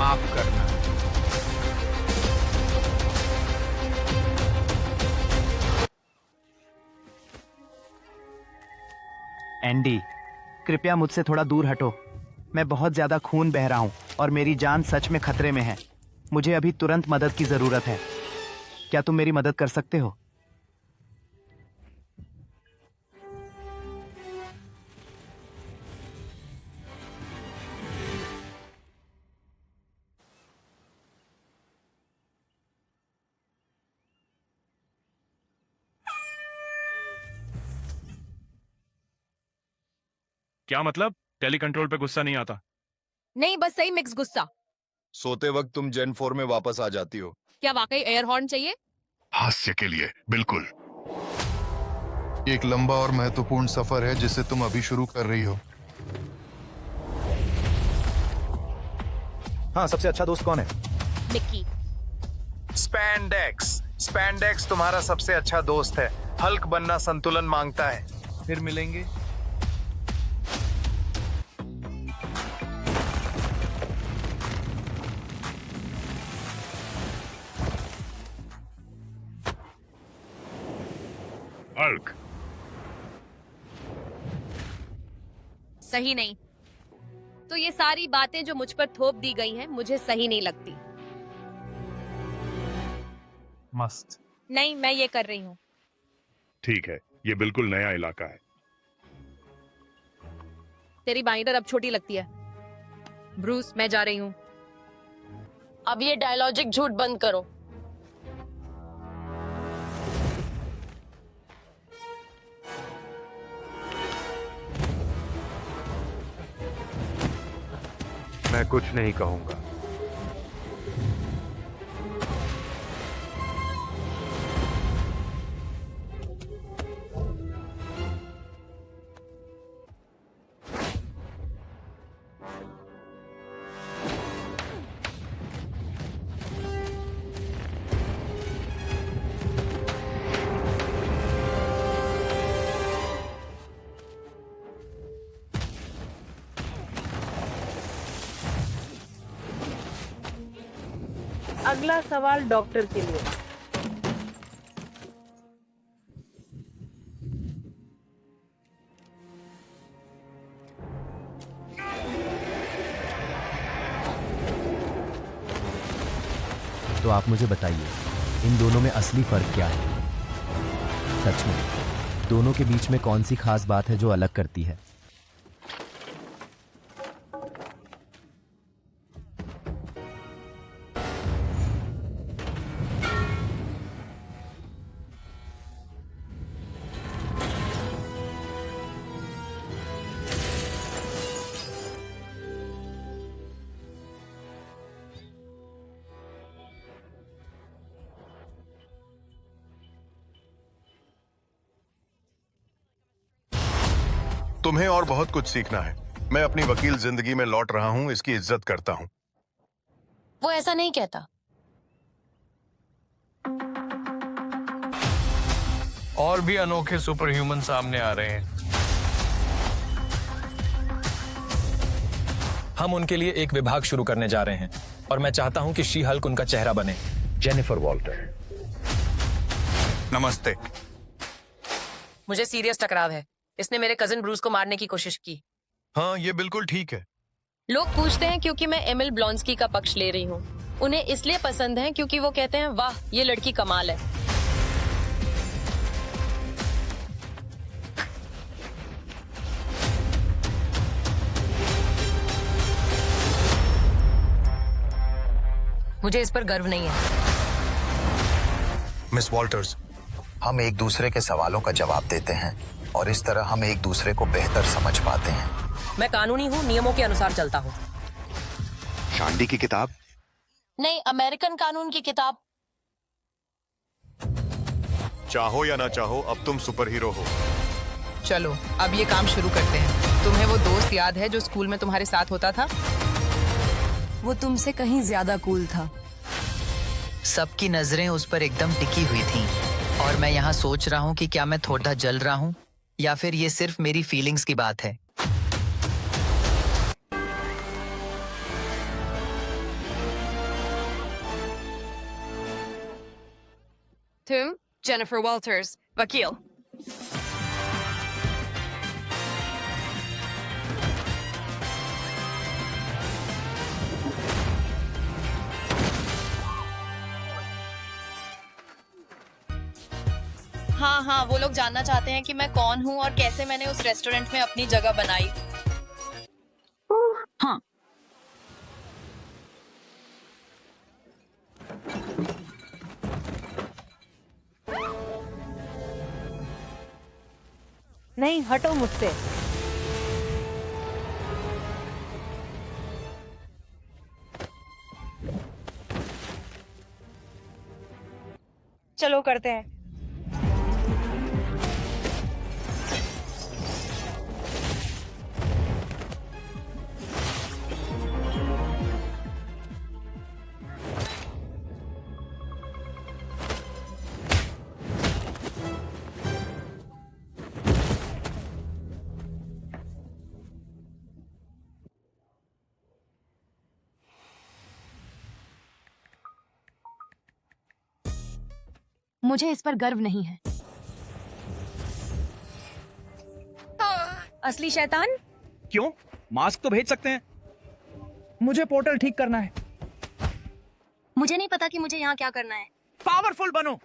माफ करना। एंडी, कृपया मुझसे थोड़ा दूर हटो। मैं बहुत ज्यादा खून बह रहा हूं और मेरी जान सच में खतरे में है। मुझे अभी तुरंत मदद की जरूरत है। क्या तुम मेरी मदद कर सकते हो? क्या मतलब? टेली कंट्रोल पे गुस्सा नहीं आता? नहीं, बस सही मिक्स गुस्सा। सोते वक्त तुम जेन 4 में वापस आ जाती हो। क्या वाकई एयर हॉर्न चाहिए? हास्य के लिए बिल्कुल। एक लंबा और महत्वपूर्ण सफर है जिसे तुम अभी शुरू कर रही हो। हाँ, सबसे अच्छा दोस्त कौन है? मिक्की। स्पैंडेक्स। स्पैंडेक्स तुम्हारा सबसे अच्छा दोस्त है। हल्क बनना संतुलन मांगता है। फिर मिलेंगे। हल्क। सही नहीं। तो ये सारी बातें जो मुझ पर थोप दी गई हैं, मुझे सही नहीं लगती। मस्त। नहीं, मैं ये कर रही हूँ। ठीक है, ये बिल्कुल नया इलाका है। तेरी बाइंडर अब छोटी लगती है। ब्रूस, मैं जा रही हूँ। अब ये डायलॉजिक झूठ बंद करो। मैं कुछ नहीं कहूंगा। अगला सवाल डॉक्टर के लिए। तो आप मुझे बताइए, इन दोनों में असली फर्क क्या है? सच में दोनों के बीच में कौन सी खास बात है जो अलग करती है? तुम्हें और बहुत कुछ सीखना है। मैं अपनी वकील जिंदगी में लौट रहा हूं, इसकी इज्जत करता हूं। वो ऐसा नहीं कहता। और भी अनोखे सुपर ह्यूमन सामने आ रहे हैं। हम उनके लिए एक विभाग शुरू करने जा रहे हैं और मैं चाहता हूं कि शी हल्क उनका चेहरा बने। Jennifer Walter. नमस्ते। मुझे सीरियस टकराव है। इसने मेरे कजिन ब्रूस को मारने की कोशिश की। हाँ, ये बिल्कुल ठीक है। लोग पूछते हैं क्योंकि मैं एमिल ब्लॉन्स्की का पक्ष ले रही हूँ। उन्हें इसलिए पसंद है क्योंकि वो कहते हैं वाह, ये लड़की कमाल है। मुझे इस पर गर्व नहीं है। मिस वॉल्टर्स, हम एक दूसरे के सवालों का जवाब देते हैं और इस तरह हम एक दूसरे को बेहतर समझ पाते हैं। मैं कानूनी हूँ, नियमों के अनुसार चलता हूँ। शांडी की किताब? नहीं, अमेरिकन कानून की किताब। चाहो या ना चाहो, अब तुम सुपर हीरो हो। चलो अब ये काम शुरू करते हैं। तुम्हें वो दोस्त याद है जो स्कूल में तुम्हारे साथ होता था? वो तुमसे कहीं ज्यादा कूल था। सबकी नजरें उस पर एकदम टिकी हुई थीं और मैं यहाँ सोच रहा हूँ कि क्या मैं थोड़ा जल रहा हूँ या फिर ये सिर्फ मेरी फीलिंग्स की बात है। तुम जेनिफर वॉल्टर्स, वकील। हाँ हाँ, वो लोग जानना चाहते हैं कि मैं कौन हूँ और कैसे मैंने उस रेस्टोरेंट में अपनी जगह बनाई। हाँ। नहीं, हटो मुझसे। चलो करते हैं। मुझे इस पर गर्व नहीं है। असली शैतान। क्यों? मास्क तो भेज सकते हैं। मुझे पोर्टल ठीक करना है। मुझे नहीं पता कि मुझे यहाँ क्या करना है। पावरफुल बनो।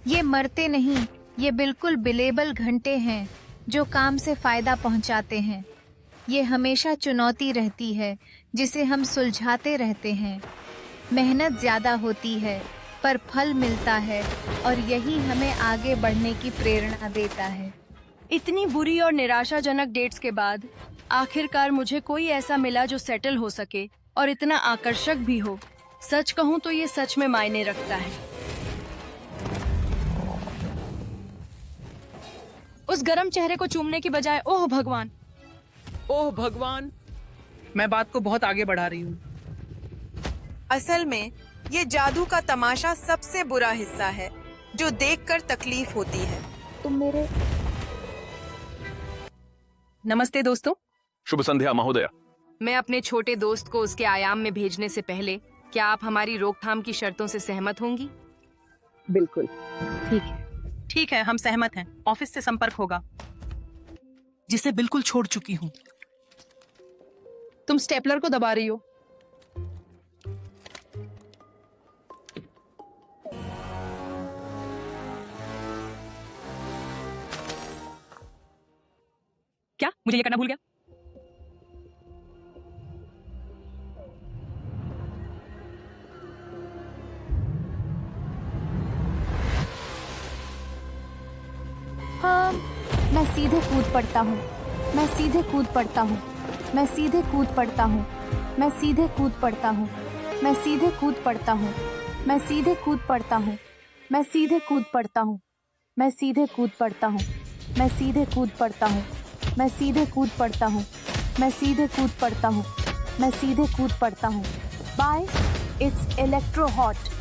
ये मरते नहीं, ये बिल्कुल बिलेबल घंटे हैं जो काम से फायदा पहुंचाते हैं। ये हमेशा चुनौती रहती है जिसे हम सुलझाते रहते हैं। मेहनत ज्यादा होती है पर फल मिलता है और यही हमें आगे बढ़ने की प्रेरणा देता है। इतनी बुरी और निराशाजनक डेट्स के बाद आखिरकार मुझे कोई ऐसा मिला जो सेटल हो सके और इतना आकर्षक भी हो। सच कहूँ तो ये सच में मायने रखता है। उस गरम चेहरे को चूमने की बजाय ओह भगवान, ओह भगवान, मैं बात को बहुत आगे बढ़ा रही हूँ। असल में ये जादू का तमाशा सबसे बुरा हिस्सा है जो देखकर तकलीफ होती है। तुम मेरे नमस्ते दोस्तों। शुभ संध्या महोदया। मैं अपने छोटे दोस्त को उसके आयाम में भेजने से पहले क्या आप हमारी रोकथाम की शर्तों से सहमत होंगी? बिल्कुल ठीक है, हम सहमत हैं। ऑफिस से संपर्क होगा। जिसे बिल्कुल छोड़ चुकी हूँ। तुम स्टेपलर को दबा रही हो। क्या मुझे ये करना भूल गया? हाँ, मैं सीधे कूद पड़ता हूँ। मैं सीधे कूद पड़ता हूँ। मैं सीधे कूद पड़ता हूँ। मैं सीधे कूद पड़ता हूँ। मैं सीधे कूद पड़ता हूँ। मैं सीधे कूद पड़ता हूँ। मैं सीधे कूद पड़ता हूँ। मैं सीधे कूद पड़ता हूँ। मैं सीधे कूद पड़ता हूँ। मैं सीधे कूद पड़ता हूँ। मैं सीधे कूद पड़ता हूँ। मैं सीधे कूद पड़ता हूँ। Bye, it's electro hot.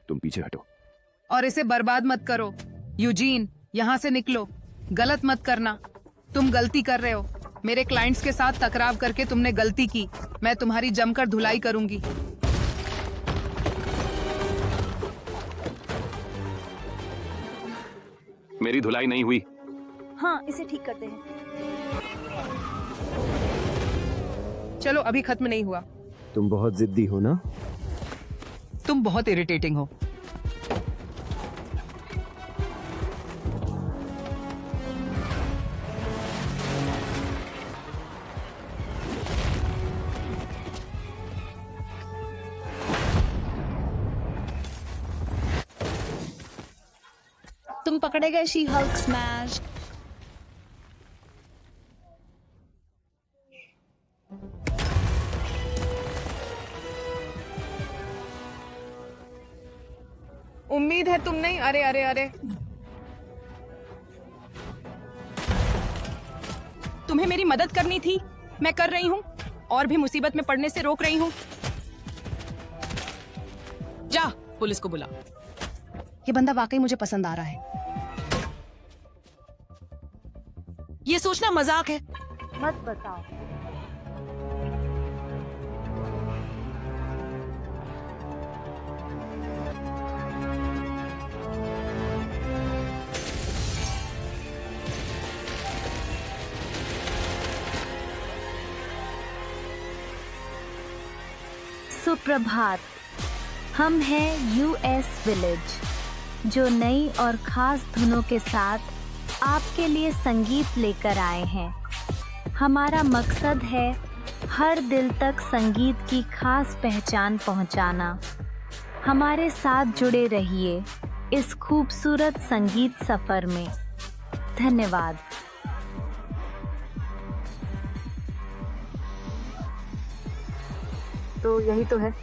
तुम पीछे हटो। और इसे बर्बाद मत करो। यूजीन, यहाँ से निकलो। गलत मत करना। तुम गलती कर रहे हो। मेरे क्लाइंट्स के साथ टकराव करके तुमने गलती की। मैं तुम्हारी जमकर धुलाई करूंगी। मेरी धुलाई नहीं हुई। हाँ, इसे ठीक करते हैं। चलो, अभी खत्म नहीं हुआ। तुम बहुत जिद्दी हो ना? तुम बहुत इरिटेटिंग हो। पकड़े गए शी हल्क स्मैश। उम्मीद है तुम नहीं। अरे अरे अरे, तुम्हें मेरी मदद करनी थी, मैं कर रही हूँ, और भी मुसीबत में पड़ने से रोक रही हूँ। जा पुलिस को बुला। ये बंदा वाकई मुझे पसंद आ रहा है। ये सोचना मजाक है। मत बताओ। सुप्रभात। हम हैं यूएस विलेज, जो नई और खास धुनों के साथ आपके लिए संगीत लेकर आए हैं। हमारा मकसद है हर दिल तक संगीत की खास पहचान पहुंचाना। हमारे साथ जुड़े रहिए इस खूबसूरत संगीत सफर में। धन्यवाद। तो यही तो है।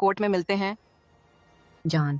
कोर्ट में मिलते हैं, जॉन।